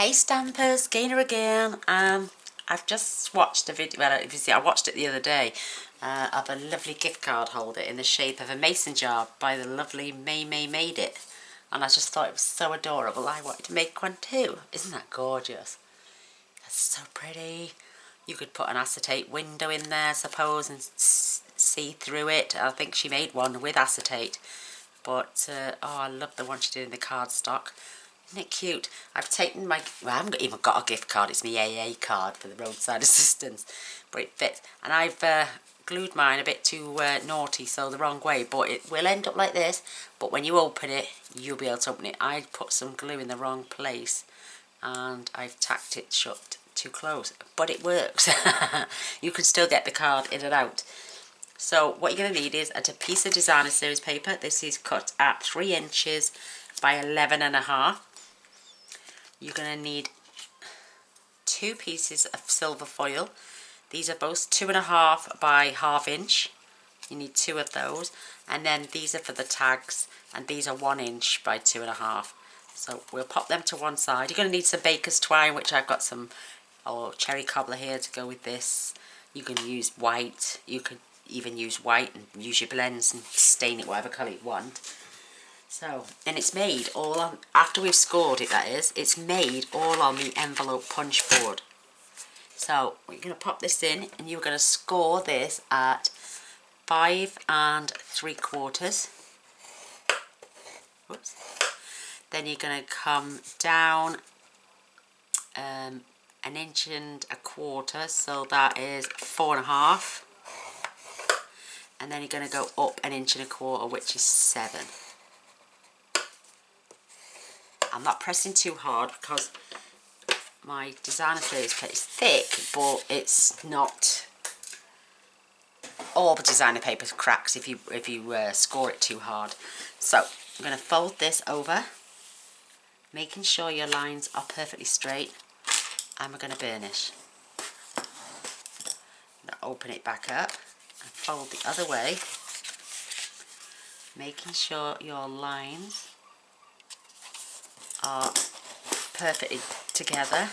Hey Stampers, Gainer again. I've just watched a video, well, if you see, I watched it the other day, of a lovely gift card holder in the shape of a mason jar by the lovely May Made It. And I just thought it was so adorable, I wanted to make one too. Isn't that gorgeous? That's so pretty. You could put an acetate window in there, I suppose, and see through it. I think she made one with acetate. But, oh, I love the one she did in the cardstock. Isn't it cute? I've taken my, well, I haven't even got a gift card, it's my AA card for the roadside assistance, but it fits. And I've glued mine a bit too naughty, so the wrong way, but it will end up like this, but when you open it, you'll be able to open it. I put some glue in the wrong place, and I've tacked it shut too close, but it works. You can still get the card in and out. So what you're going to need is a piece of designer series paper. This is cut at 3 inches by 11.5. You're going to need 2 pieces of silver foil. These are both 2.5 by 1/2 inch. You need 2 of those. And then these are for the tags, and these are 1 inch by 2.5. So we'll pop them to one side. You're going to need some baker's twine, which I've got some cherry cobbler here to go with this. You can use white. You could even use white and use your blends and stain it whatever colour you want. So, and it's made all on, after we've scored it, that is, it's made all on the envelope punch board. So, we're going to pop this in, and you're going to score this at 5 3/4. Whoops. Then you're going to come down 1 1/4 inch, so that is 4.5. And then you're going to go up 1 1/4 inch, which is 7. I'm not pressing too hard because my designer series paper is thick, but it's not. All the designer paper cracks if you score it too hard. So I'm going to fold this over, making sure your lines are perfectly straight, and we're going to burnish. I'm going to open it back up and fold the other way, making sure your lines are perfectly together.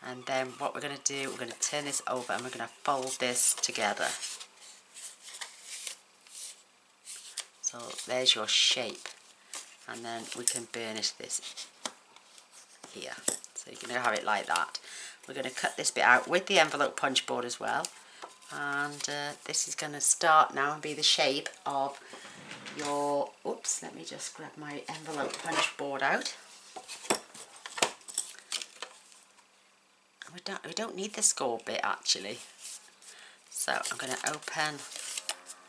And then what we're going to do, we're going to turn this over and we're going to fold this together. So there's your shape, and then we can burnish this here. So you can have it like that. We're going to cut this bit out with the envelope punch board as well, and this is going to start now and be the shape of your, oops, let me just grab my envelope punch board out. We don't need the score bit actually. So I'm going to open,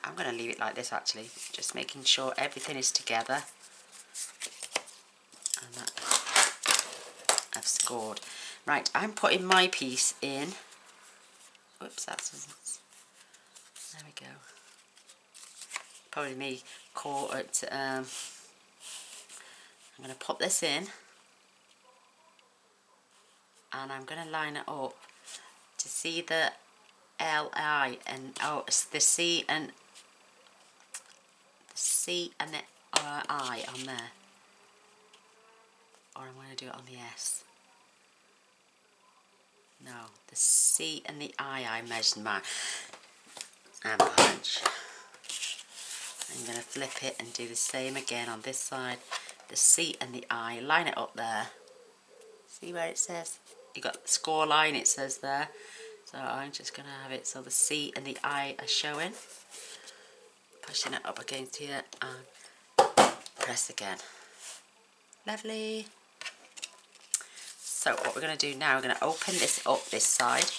I'm going to leave it like this actually, just making sure everything is together. And that I've scored. Right, I'm putting my piece in. Whoops, that's, there we go. Probably me caught it. I'm going to pop this in, and I'm going to line it up to see the L-I and, oh, it's the C and the I on there. Or I'm going to do it on the S. No, the C and the I measured mine. And punch. I'm going to flip it and do the same again on this side. The C and the I, line it up there. See where it says? You got the score line, it says there. So I'm just going to have it so the C and the I are showing. Pushing it up against here and press again. Lovely. So what we're going to do now, we're going to open this up this side.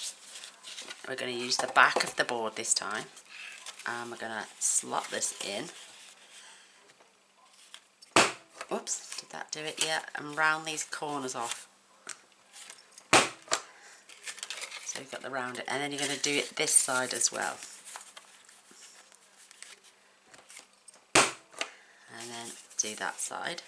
We're going to use the back of the board this time. And we're going to slot this in. Oops, did that do it? Yeah, and round these corners off. So you've got the round it, and then you're going to do it this side as well. And then do that side.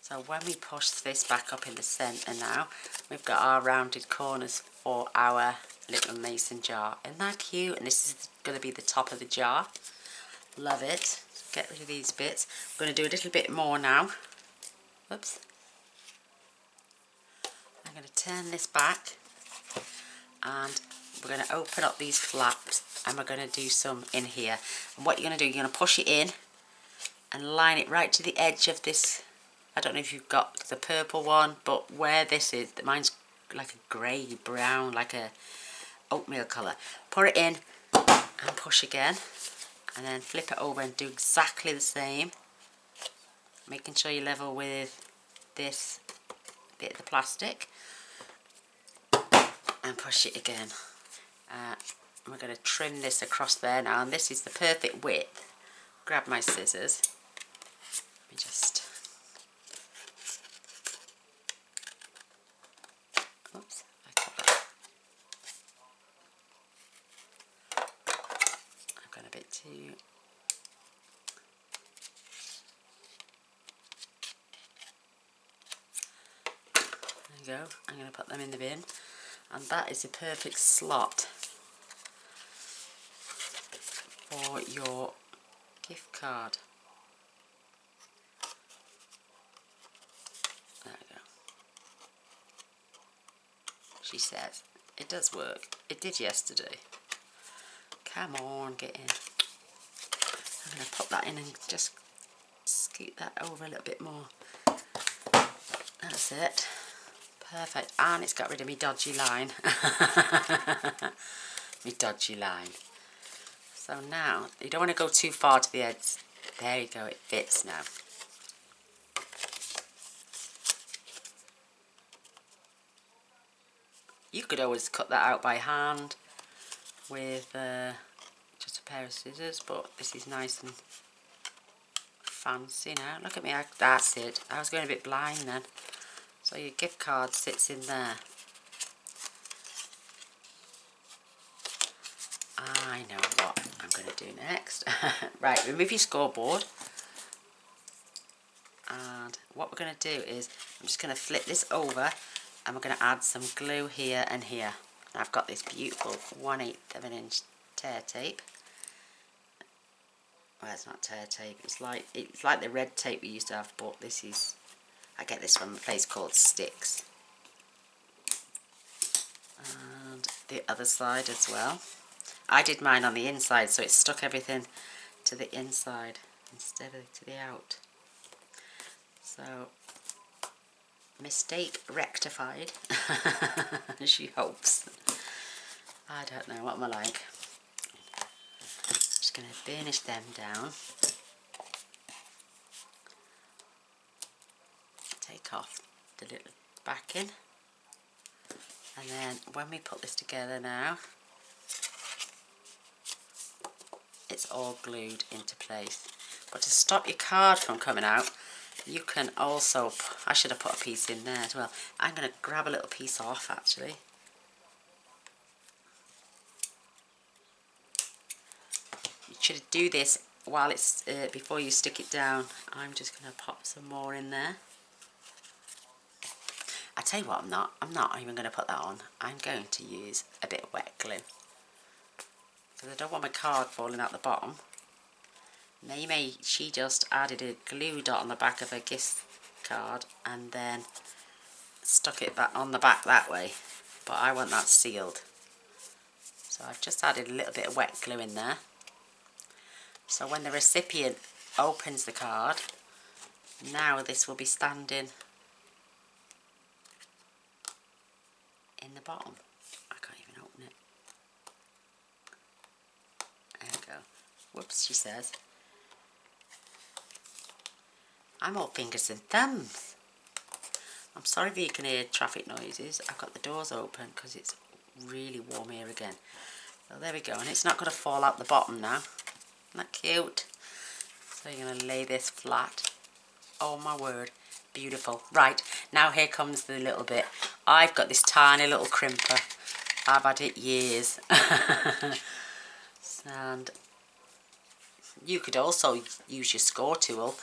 So when we push this back up in the centre now, we've got our rounded corners for our little mason jar. Isn't that cute? And this is going to be the top of the jar. Love it. get rid of these bits. I'm going to do a little bit more now. Whoops. I'm going to turn this back and we're going to open up these flaps and we're going to do some in here. And what you're going to do, you're going to push it in and line it right to the edge of this. I don't know if you've got the purple one, but where this is, mine's like a grey brown, like a oatmeal colour. Pour it in and push again, and then flip it over and do exactly the same, making sure you level with this bit of the plastic, and push it again. We're going to trim this across there now, and this is the perfect width. Grab my scissors. Let me just, oops, I got that. I've got a bit too. There you go. I'm going to put them in the bin, and that is the perfect slot for your gift card. There we go. She says it does work. It did yesterday. Come on, get in. I'm going to pop that in and just scoot that over a little bit more. That's it. Perfect. And it's got rid of me dodgy line. Me dodgy line. So now, you don't want to go too far to the edge. There you go, it fits now. You could always cut that out by hand with just a pair of scissors, but this is nice and fancy now. Look at me, that's it. I was going a bit blind then. So your gift card sits in there. I know what I'm going to do next. Right, remove your scoreboard. And what we're going to do is, I'm just going to flip this over and we're going to add some glue here and here. And I've got this beautiful 1/8 of an inch tear tape. Well, it's not tear tape, it's like the red tape we used to have, but this is, I get this from a place called Sticks. And the other side as well. I did mine on the inside, so it stuck everything to the inside instead of to the out. So, mistake rectified. She hopes. I don't know, what am I like? Just going to burnish them down. Take off the little backing. And then when we put this together now, it's all glued into place. But to stop your card from coming out, you can also, I should have put a piece in there as well. I'm going to grab a little piece off actually. You should do this while it's, before you stick it down. I'm just going to pop some more in there. I tell you what, I'm not even going to put that on. I'm going to use a bit of wet glue. Because I don't want my card falling out the bottom. May, she just added a glue dot on the back of her gift card and then stuck it back on the back that way. But I want that sealed. So I've just added a little bit of wet glue in there. So when the recipient opens the card, now this will be standing in the bottom. I can't even open it. There we go. Whoops, she says. I'm all fingers and thumbs. I'm sorry if you can hear traffic noises. I've got the doors open because it's really warm here again. So there we go, and it's not going to fall out the bottom now. Isn't that cute? So you're going to lay this flat. Oh my word, beautiful. Right, now here comes the little bit. I've got this tiny little crimper. I've had it years. And you could also use your score tool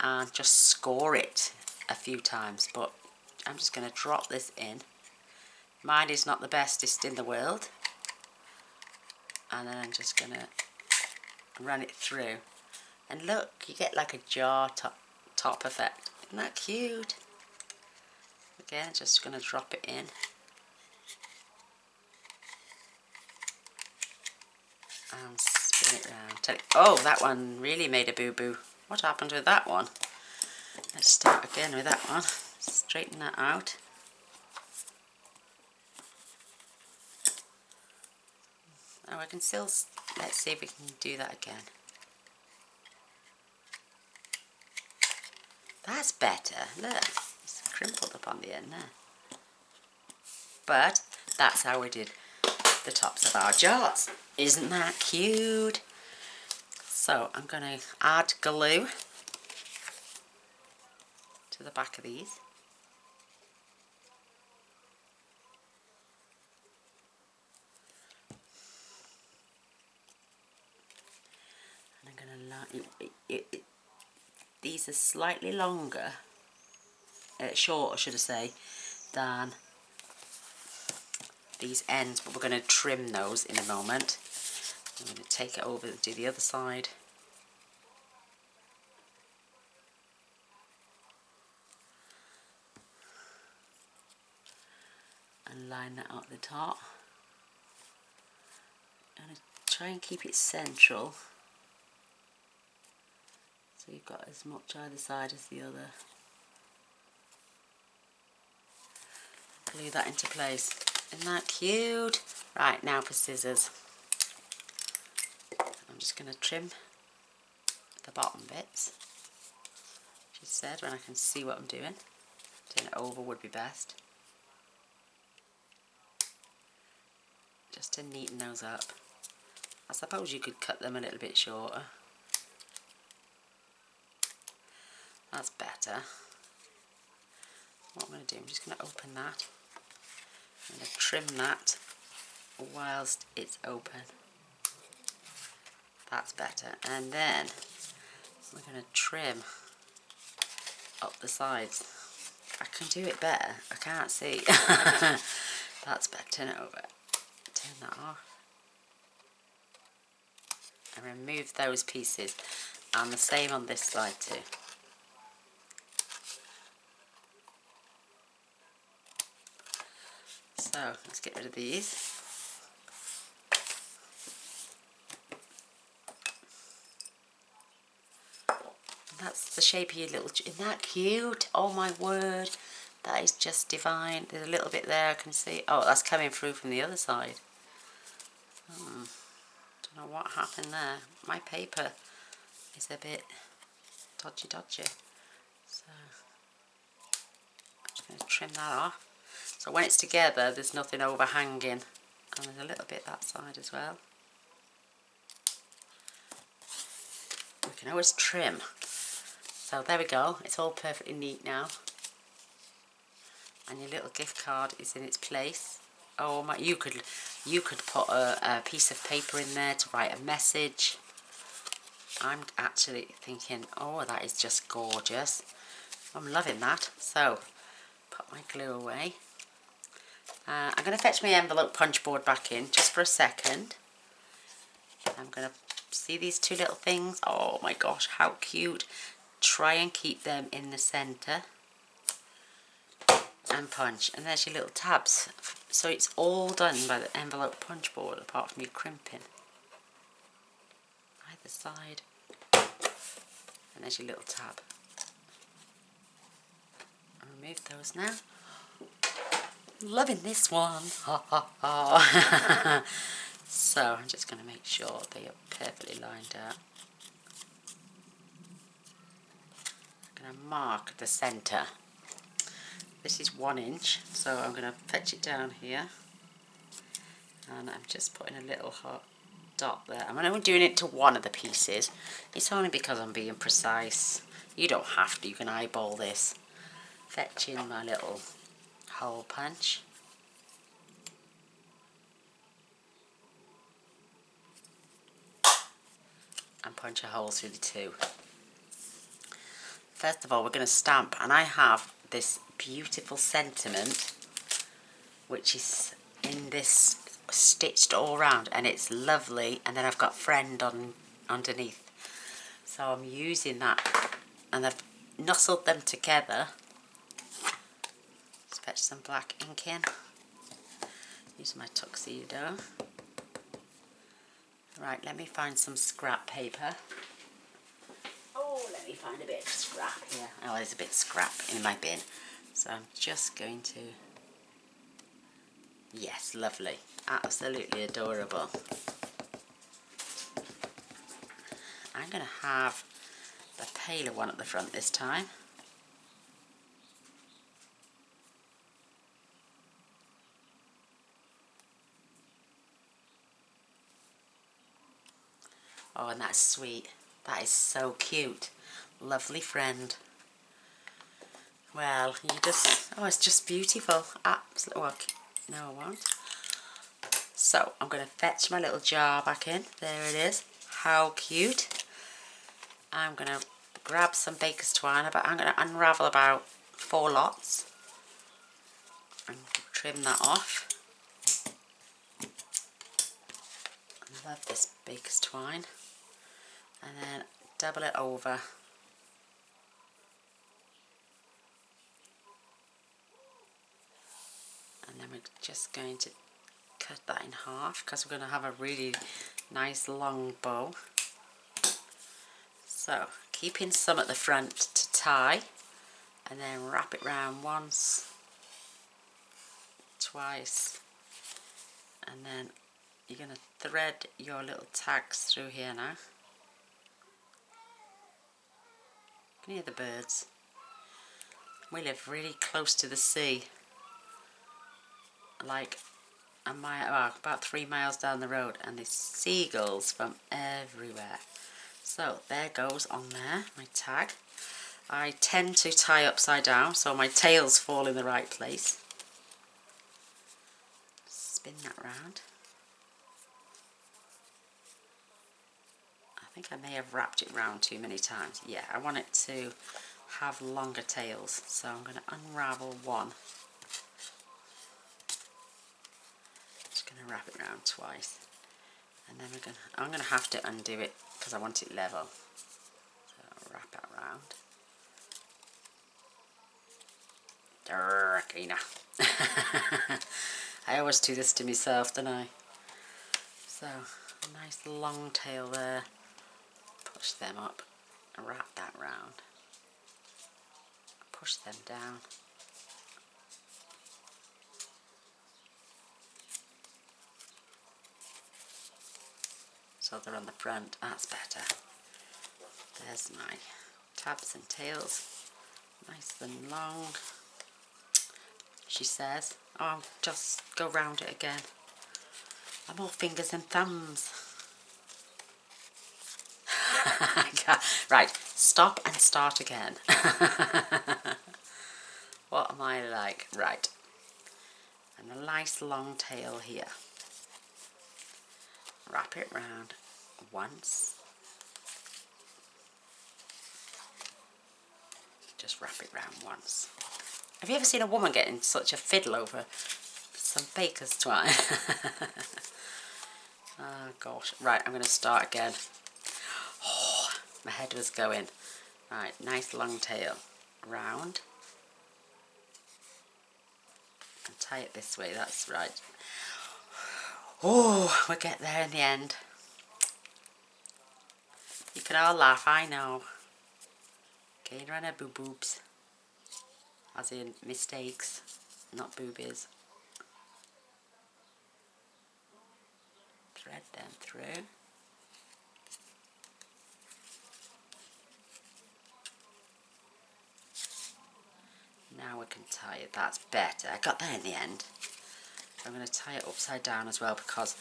and just score it a few times, but I'm just going to drop this in. Mine is not the bestest in the world, and then I'm just going to run it through. And look, you get like a jar top effect. Isn't that cute? Again, just going to drop it in. And spin it round. Oh, that one really made a boo-boo. What happened with that one? Let's start again with that one. Straighten that out. Oh, I can still, let's see if we can do that again. That's better. Look, it's crimpled up on the end there. But that's how we did the tops of our jars. Isn't that cute? So I'm going to add glue to the back of these. And I'm going to these are slightly longer, shorter should I say, than these ends, but we're going to trim those in a moment. I'm going to take it over and do the other side. And line that up the top. I'm going to try and keep it central, so you've got as much either side as the other. Glue that into place. Isn't that cute? Right, now for scissors. I'm just going to trim the bottom bits. She said when I can see what I'm doing. Doing it over would be best. Just to neaten those up. I suppose you could cut them a little bit shorter. That's better. What I'm going to do, I'm just going to open that. I'm going to trim that whilst it's open. That's better. And then we're going to trim up the sides. I can do it better. I can't see. That's better. Turn it over. Turn that off. And remove those pieces. And the same on this side too. So let's get rid of these. That's the shape of your little... Isn't that cute? Oh my word. That is just divine. There's a little bit there I can see. Oh, that's coming through from the other side. Don't know what happened there. My paper is a bit dodgy. So I'm just going to trim that off. So when it's together, there's nothing overhanging. And there's a little bit that side as well. We can always trim. So there we go. It's all perfectly neat now. And your little gift card is in its place. Oh my! You could put a piece of paper in there to write a message. I'm actually thinking, oh, that is just gorgeous. I'm loving that. So put my glue away. I'm going to fetch my envelope punch board back in just for a second. I'm going to see these two little things. Oh my gosh, how cute. Try and keep them in the centre. And punch. And there's your little tabs. So it's all done by the envelope punch board apart from your crimping. Either side. And there's your little tab. I'll remove those now. Loving this one. Ha ha ha. So I'm just going to make sure they are perfectly lined up. I'm going to mark the centre. This is 1 inch, so I'm going to fetch it down here. And I'm just putting a little hot dot there. I'm only doing it to one of the pieces. It's only because I'm being precise. You don't have to, you can eyeball this. Fetching my little hole punch. And punch a hole through the two. First of all, we're going to stamp, and I have this beautiful sentiment which is in this stitched all around, and it's lovely, and then I've got friend on underneath. So I'm using that, and I've nuzzled them together. Let's fetch some black ink in. Use my tuxedo. Right, let me find some scrap paper. Oh, let me find a bit of scrap here. Oh, there's a bit of scrap in my bin. So I'm just going to... Yes, lovely. Absolutely adorable. I'm going to have the paler one at the front this time. Oh, and that's sweet. That is so cute. Lovely friend. Well, you just... Oh, it's just beautiful. Absolutely. Well, no, I won't. So, I'm going to fetch my little jar back in. There it is. How cute. I'm going to grab some baker's twine, but I'm going to unravel about 4 lots and trim that off. I love this baker's twine. And then double it over. And then we're just going to cut that in half because we're going to have a really nice long bow. So, keeping some at the front to tie, and then wrap it round once, twice, and then you're going to thread your little tags through here now. Can you hear the birds? We live really close to the sea, like a mile, well, about 3 miles down the road, and there's seagulls from everywhere. So there goes on there, my tag. I tend to tie upside down so my tails fall in the right place. Spin that round. I think I may have wrapped it round too many times. Yeah, I want it to have longer tails, so I'm going to unravel one. Just going to wrap it round twice, and then I'm going to have to undo it because I want it level. So I'll wrap it round. Cleaner. I always do this to myself, don't I? So, a nice long tail there. Push them up and wrap that round. Push them down. So they're on the front. That's better. There's my tabs and tails. Nice and long. She says. Oh, just go round it again. I'm all fingers and thumbs. Right, stop and start again. What am I like? Right. And a nice long tail here. Wrap it round once. Just wrap it round once. Have you ever seen a woman getting such a fiddle over some baker's twine? Oh gosh. Right, I'm going to start again. Oh, my head was going. Right, nice long tail. Round. And tie it this way, that's right. Oh, we'll get there in the end. You can all laugh, I know. Okay, run a boob-boobs. As in mistakes, not boobies. Thread them through. Now we can tie it. That's better. I got there in the end. I'm going to tie it upside down as well because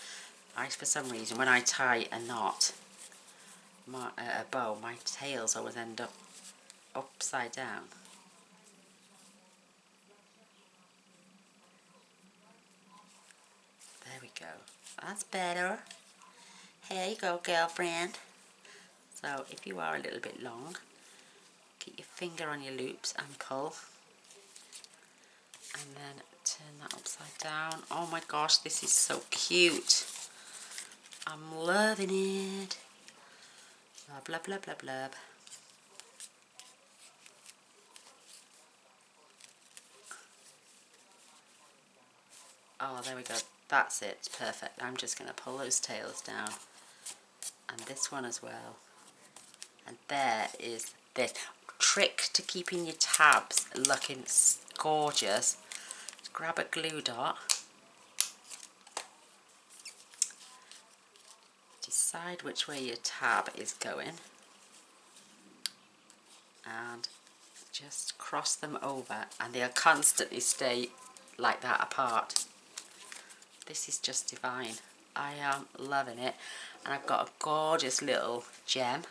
for some reason, when I tie a knot, a bow, my tails always end up upside down. There we go. That's better. Here you go, girlfriend. So if you are a little bit long, keep your finger on your loops and pull. And then turn that upside down. Oh my gosh, this is so cute. I'm loving it. Blub, blub, blub, blub. Oh, there we go. That's it. It's perfect. I'm just going to pull those tails down. And this one as well. And there is this. Trick to keeping your tabs looking gorgeous. Grab a glue dot. Decide which way your tab is going. And just cross them over. And they'll constantly stay like that apart. This is just divine. I am loving it. And I've got a gorgeous little gem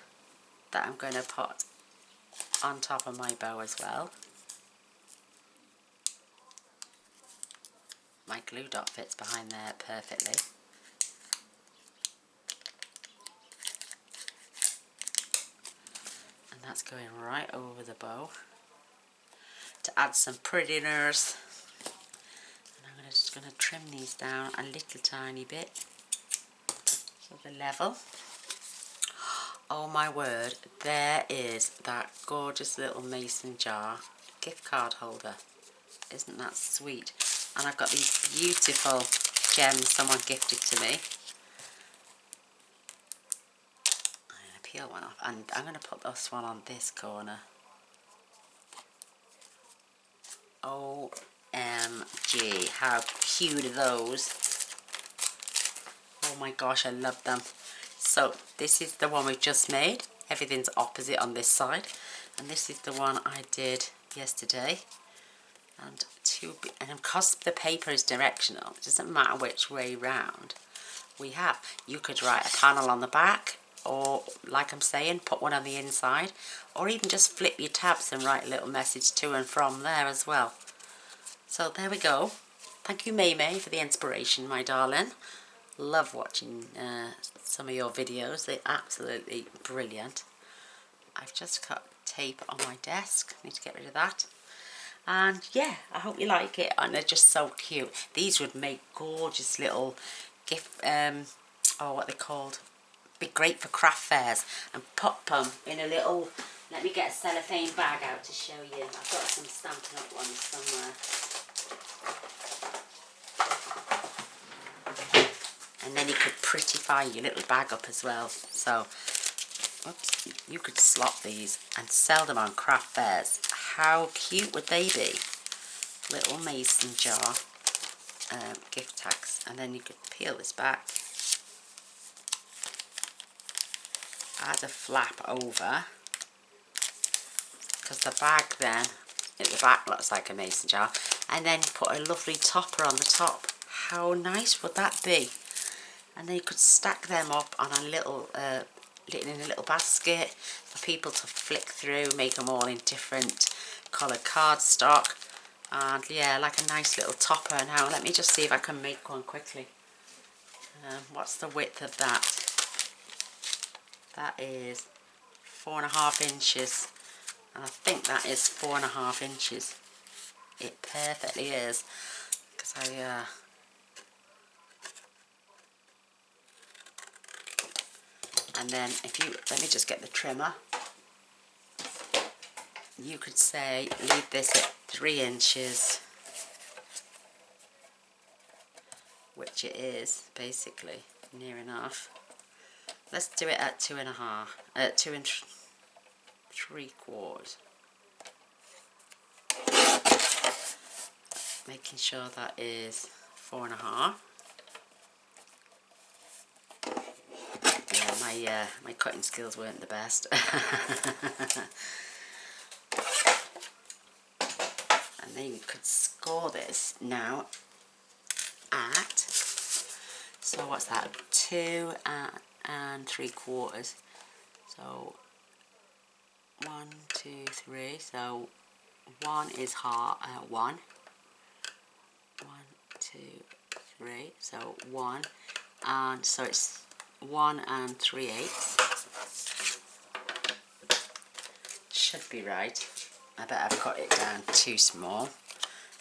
that I'm going to put on top of my bow as well. My glue dot fits behind there perfectly. And that's going right over the bow to add some prettiness. And I'm just going to trim these down a little tiny bit so they're level. Oh my word, there is that gorgeous little mason jar gift card holder. Isn't that sweet? And I've got these beautiful gems someone gifted to me. I'm going to peel one off and I'm going to put this one on this corner. OMG, how cute are those? Oh my gosh, I love them. So this is the one we've just made. Everything's opposite on this side. And this is the one I did yesterday. And because the paper is directional, it doesn't matter which way round we have. You could write a panel on the back, or like I'm saying, put one on the inside, or even just flip your tabs and write a little message to and from there as well. So there we go. Thank you, May May, for the inspiration, my darling. Love watching some of your videos. They're absolutely brilliant. I've just cut tape on my desk. Need to get rid of that. And yeah, I hope you like it. And they're just so cute. These would make gorgeous little gift, what they're called. Be great for craft fairs. And pop them in a little, let me get a cellophane bag out to show you. I've got some Stampin' Up! Ones somewhere. And then you could prettify your little bag up as well. So, oops, you could slot these and sell them on craft fairs. How cute would they be? Little mason jar gift tags. And then you could peel this back. Add a flap over. Because the bag then, at the back looks like a mason jar. And then put a lovely topper on the top. How nice would that be? And then you could stack them up on a little, in a little basket for people to flick through, make them all in different coloured cardstock. And yeah, like a nice little topper. Now let me just see if I can make one quickly. What's the width of that? That is 4.5 inches. And I think that is 4.5 inches. It perfectly is. Because and then if you, let me just get the trimmer. You could say, leave this at 3 inches. Which it is, basically, near enough. Let's do it at 2.5, 2 3/4. Making sure that is 4.5. Yeah, my cutting skills weren't the best. And then you could score this now at, so what's that, 2 3/4. So 1, 2, 3. So 1 is half, 1, 2, 3. So 1, and so it's 1 3/8. Should be right. I bet I've cut it down too small.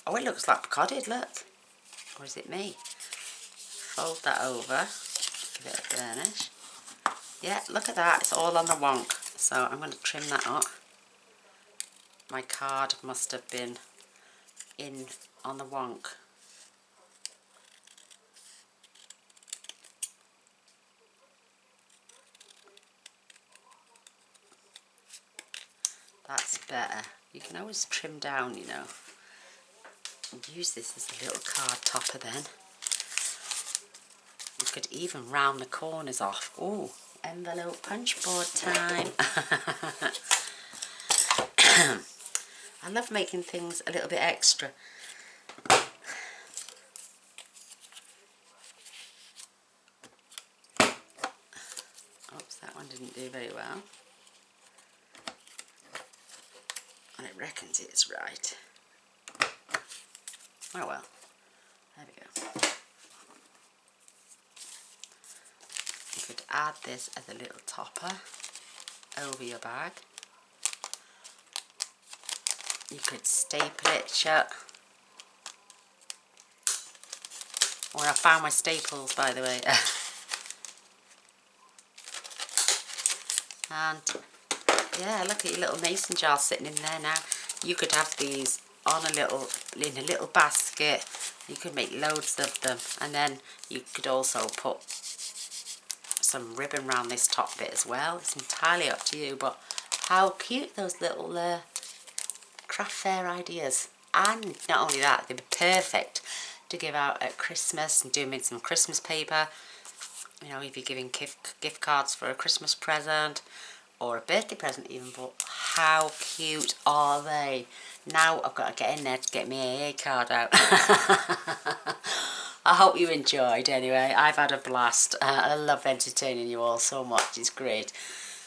Oh, it looks like coded, look. Or is it me? Fold that over, give it a burnish. Yeah, look at that, it's all on the wonk. So I'm going to trim that up. My card must have been in on the wonk. That's better. You can always trim down, you know. And use this as a little card topper then. You could even round the corners off. Ooh, envelope punch board time. I love making things a little bit extra. Oops, that one didn't do very well. And it reckons it's right. Oh well, there we go. You could add this as a little topper over your bag. You could staple it shut. Oh, I found my staples, by the way. And yeah, look at your little mason jar sitting in there now. You could have these on in a little basket. You could make loads of them, and then you could also put some ribbon around this top bit as well. It's entirely up to you, but how cute those little craft fair ideas. And not only that, they'd be perfect to give out at Christmas and do them in some Christmas paper. You know, if you're giving gift cards for a Christmas present or a birthday present even, but how cute are they? Now I've got to get in there to get my AA card out. I hope you enjoyed anyway. I've had a blast. I love entertaining you all so much. It's great.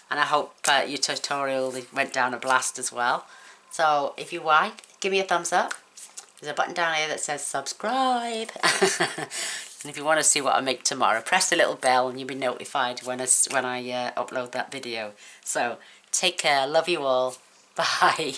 And I hope your tutorial went down a blast as well. So if you like, give me a thumbs up. There's a button down here that says subscribe. And if you want to see what I make tomorrow, press the little bell and you'll be notified when I upload that video. So take care. Love you all. Bye.